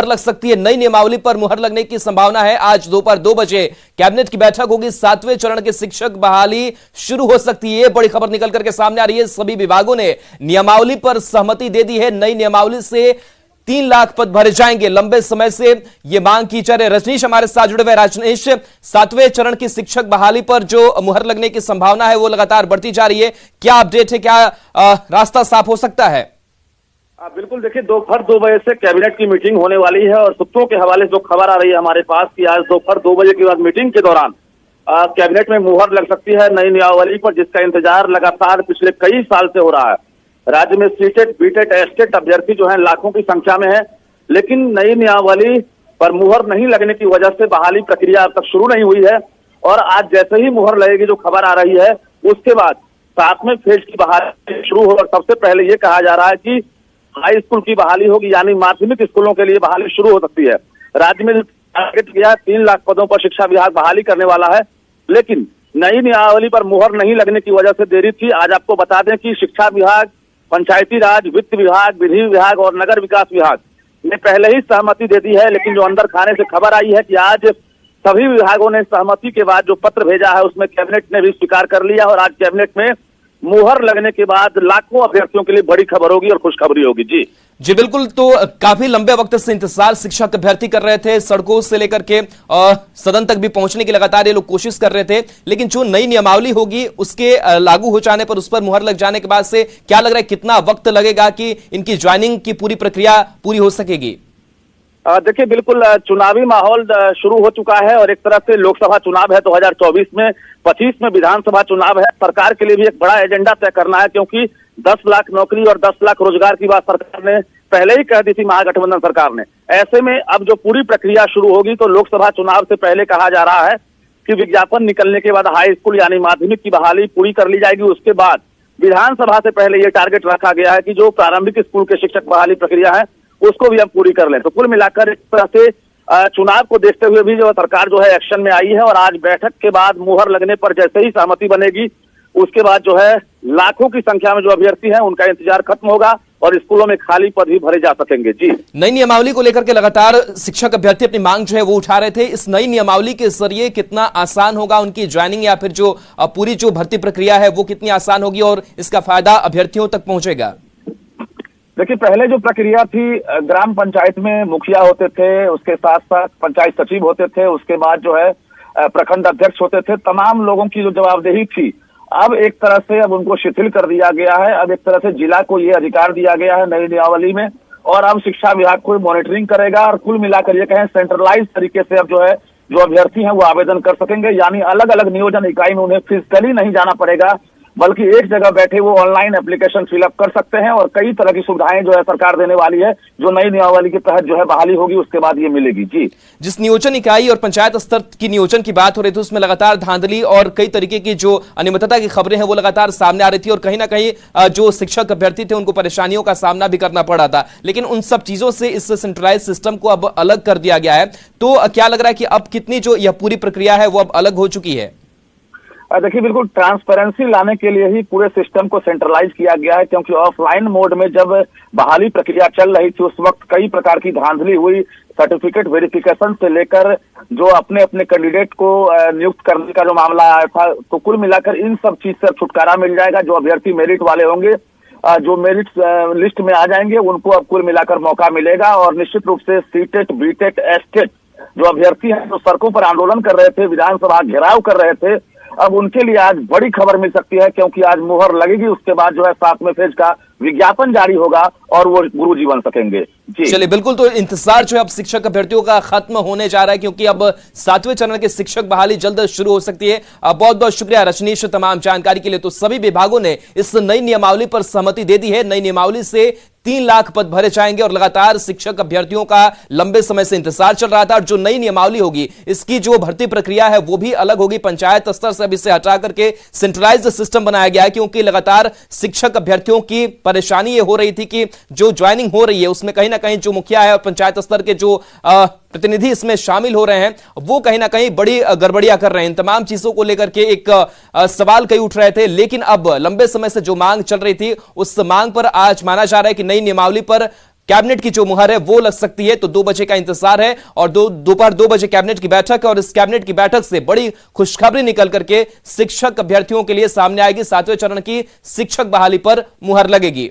लग सकती है। नई नियमावली पर मुहर लगने की संभावना है। आज दोपहर 2 बजे कैबिनेट की बैठक होगी। 7वें चरण के शिक्षक बहाली शुरू हो सकती है। बड़ी खबर निकल करके सामने आ रही है। सभी विभागों ने नियमावली पर सहमति दे दी है। नई नियमावली से 3 लाख पद भरे जाएंगे। लंबे समय से यह मांग की जा रही है। रजनीश हमारे साथ जुड़े हुए। रजनीश, 7वें चरण की शिक्षक बहाली पर जो मुहर लगने की संभावना है वो लगातार बढ़ती जा रही है। क्या अपडेट है? क्या रास्ता साफ हो सकता है? बिल्कुल, देखिए दोपहर 2 बजे से कैबिनेट की मीटिंग होने वाली है और सूत्रों के हवाले से जो खबर आ रही है हमारे पास कि आज दोपहर 2 बजे के बाद मीटिंग के दौरान कैबिनेट में मुहर लग सकती है नई नियमावली पर, जिसका इंतजार लगातार पिछले कई साल से हो रहा है। राज्य में सीटेट, बीटेट, एस्टेट अभ्यर्थी जो है लाखों की संख्या में है, लेकिन नई नियमावली पर मुहर नहीं लगने की वजह से बहाली प्रक्रिया अब तक शुरू नहीं हुई है। और आज जैसे ही मुहर लगेगी, जो खबर आ रही है, उसके बाद 7वें फेज की बहाली शुरू हो। और सबसे पहले ये कहा जा रहा है कि हाई स्कूल की बहाली होगी, यानी माध्यमिक स्कूलों के लिए बहाली शुरू हो सकती है। राज्य में टारगेट किया 3 लाख पदों पर शिक्षा विभाग बहाली करने वाला है, लेकिन नई नियमावली पर मुहर नहीं लगने की वजह से देरी थी। आज आपको बता दें कि शिक्षा विभाग, पंचायती राज, वित्त विभाग, विधि विभाग और नगर विकास विभाग ने पहले ही सहमति दे दी है, लेकिन जो अंदर खाने से खबर आई है कि आज सभी विभागों ने सहमति के बाद जो पत्र भेजा है उसमें कैबिनेट ने भी स्वीकार कर लिया। और आज कैबिनेट में मुहर लगने के बाद लाखों अभ्यर्थियों के लिए बड़ी खबर होगी और खुशखबरी होगी। जी बिल्कुल। तो काफी लंबे वक्त से इंतजार शिक्षक अभ्यर्थी कर रहे थे। सड़कों से लेकर के सदन तक भी पहुंचने की लगातार ये लोग कोशिश कर रहे थे, लेकिन जो नई नियमावली होगी उसके लागू हो जाने पर, उस पर मुहर लग जाने के बाद से क्या लग रहा है कितना वक्त लगेगा कि इनकी ज्वाइनिंग की पूरी प्रक्रिया पूरी हो सकेगी? देखिए, बिल्कुल चुनावी माहौल शुरू हो चुका है और एक तरफ से लोकसभा चुनाव है 2024 में, 25 में विधानसभा चुनाव है। सरकार के लिए भी एक बड़ा एजेंडा तय करना है, क्योंकि 10 लाख नौकरी और 10 लाख रोजगार की बात सरकार ने पहले ही कह दी थी, महागठबंधन सरकार ने। ऐसे में अब जो पूरी प्रक्रिया शुरू होगी तो लोकसभा चुनाव से पहले कहा जा रहा है कि विज्ञापन निकलने के बाद हाई स्कूल यानी माध्यमिक की बहाली पूरी कर ली जाएगी। उसके बाद विधानसभा से पहले ये टारगेट रखा गया है कि जो प्रारंभिक स्कूल के शिक्षक बहाली प्रक्रिया है उसको भी हम पूरी कर लें। तो कुल मिलाकर इस तरह से चुनाव को देखते हुए भी जो सरकार जो है एक्शन में आई है। और आज बैठक के बाद मुहर लगने पर जैसे ही सहमति बनेगी, उसके बाद जो है लाखों की संख्या में जो अभ्यर्थी हैं उनका इंतजार खत्म होगा और स्कूलों में खाली पद भी भरे जा सकेंगे। जी, नई नियमावली को लेकर के लगातार शिक्षक अभ्यर्थी अपनी मांग जो है वो उठा रहे थे। इस नई नियमावली के जरिए कितना आसान होगा उनकी ज्वाइनिंग, या फिर जो पूरी जो भर्ती प्रक्रिया है वो कितनी आसान होगी और इसका फायदा अभ्यर्थियों तक पहुंचेगा? देखिए, पहले जो प्रक्रिया थी, ग्राम पंचायत में मुखिया होते थे, उसके साथ साथ पंचायत सचिव होते थे, उसके बाद जो है प्रखंड अध्यक्ष होते थे। तमाम लोगों की जो जवाबदेही थी, अब एक तरह से अब उनको शिथिल कर दिया गया है। अब एक तरह से जिला को ये अधिकार दिया गया है नई नियमावली में, और अब शिक्षा विभाग को मॉनिटरिंग करेगा। और कुल मिलाकर ये कहें सेंट्रलाइज तरीके से अब जो है जो अभ्यर्थी हैं वो आवेदन कर सकेंगे, यानी अलग अलग नियोजन इकाई में उन्हें फिजिकली नहीं जाना पड़ेगा, बल्कि एक जगह बैठे वो ऑनलाइन एप्लीकेशन फिलअप कर सकते हैं। और कई तरह की सुविधाएं जो है सरकार देने वाली है, जो नई नियमावली के तहत जो है बहाली होगी उसके बाद ये मिलेगी। जी, जिस नियोजन इकाई और पंचायत स्तर की नियोजन की बात हो रही थी उसमें लगातार धांधली और कई तरीके की जो अनियमितता की खबरें हैं वो लगातार सामने आ रही थी, और कहीं ना कहीं जो शिक्षक अभ्यर्थी थे उनको परेशानियों का सामना भी करना पड़ा था। लेकिन उन सब चीजों से इस सेंट्रलाइज सिस्टम को अब अलग कर दिया गया है। तो क्या लग रहा है कि अब कितनी जो यह पूरी प्रक्रिया है वो अब अलग हो चुकी है? देखिए, बिल्कुल ट्रांसपेरेंसी लाने के लिए ही पूरे सिस्टम को सेंट्रलाइज किया गया है, क्योंकि ऑफलाइन मोड में जब बहाली प्रक्रिया चल रही थी उस वक्त कई प्रकार की धांधली हुई। सर्टिफिकेट वेरिफिकेशन से लेकर जो अपने अपने कैंडिडेट को नियुक्त करने का जो मामला आया था, तो कुल मिलाकर इन सब चीज से छुटकारा मिल जाएगा। जो अभ्यर्थी मेरिट वाले होंगे, जो मेरिट लिस्ट में आ जाएंगे, उनको अब कुल मिलाकर मौका मिलेगा। और निश्चित रूप से सीटेट, बीटेट, एस्टेट जो अभ्यर्थी हैं जो सड़कों पर आंदोलन कर रहे थे, विधानसभा घेराव कर रहे थे, अब उनके लिए आज बड़ी खबर मिल सकती है, क्योंकि आज मुहर लगेगी। उसके बाद जो है 7वें फेज का विज्ञापन जारी होगा और वो गुरुजी बन सकेंगे। जी चलिए, बिल्कुल। तो इंतजार जो है अब शिक्षक अभ्यर्थियों का खत्म होने जा रहा है, क्योंकि अब 7वें चरण के शिक्षक बहाली जल्द शुरू हो सकती है। बहुत बहुत शुक्रिया रजनीश तमाम जानकारी के लिए। तो सभी विभागों ने इस नई नियमावली पर सहमति दे दी है। नई नियमावली से 3 लाख पद भरे जाएंगे और लगातार शिक्षक अभ्यर्थियों का लंबे समय से इंतजार चल रहा था। और जो नई नियमावली होगी इसकी जो भर्ती प्रक्रिया है वो भी अलग होगी। पंचायत स्तर से अब इसे हटा करके सेंट्रलाइज्ड सिस्टम बनाया गया है, क्योंकि लगातार शिक्षक अभ्यर्थियों की परेशानी ये हो रही थी कि जो ज्वाइनिंग हो रही है उसमें कहीं ना कहीं जो मुखिया है और पंचायत स्तर के जो प्रतिनिधि इसमें शामिल हो रहे हैं वो कहीं ना कहीं बड़ी गड़बड़ियां कर रहे हैं। इन तमाम चीजों को लेकर के एक सवाल कई उठ रहे थे, लेकिन अब लंबे समय से जो मांग चल रही थी उस मांग पर आज माना जा रहा है कि नई नियमावली पर कैबिनेट की जो मुहर है वो लग सकती है। तो 2 बजे का इंतजार है और दोपहर 2 बजे कैबिनेट की बैठक है और इस कैबिनेट की बैठक से बड़ी खुशखबरी निकल करके शिक्षक अभ्यर्थियों के लिए सामने आएगी। 7वें चरण की शिक्षक बहाली पर मुहर लगेगी।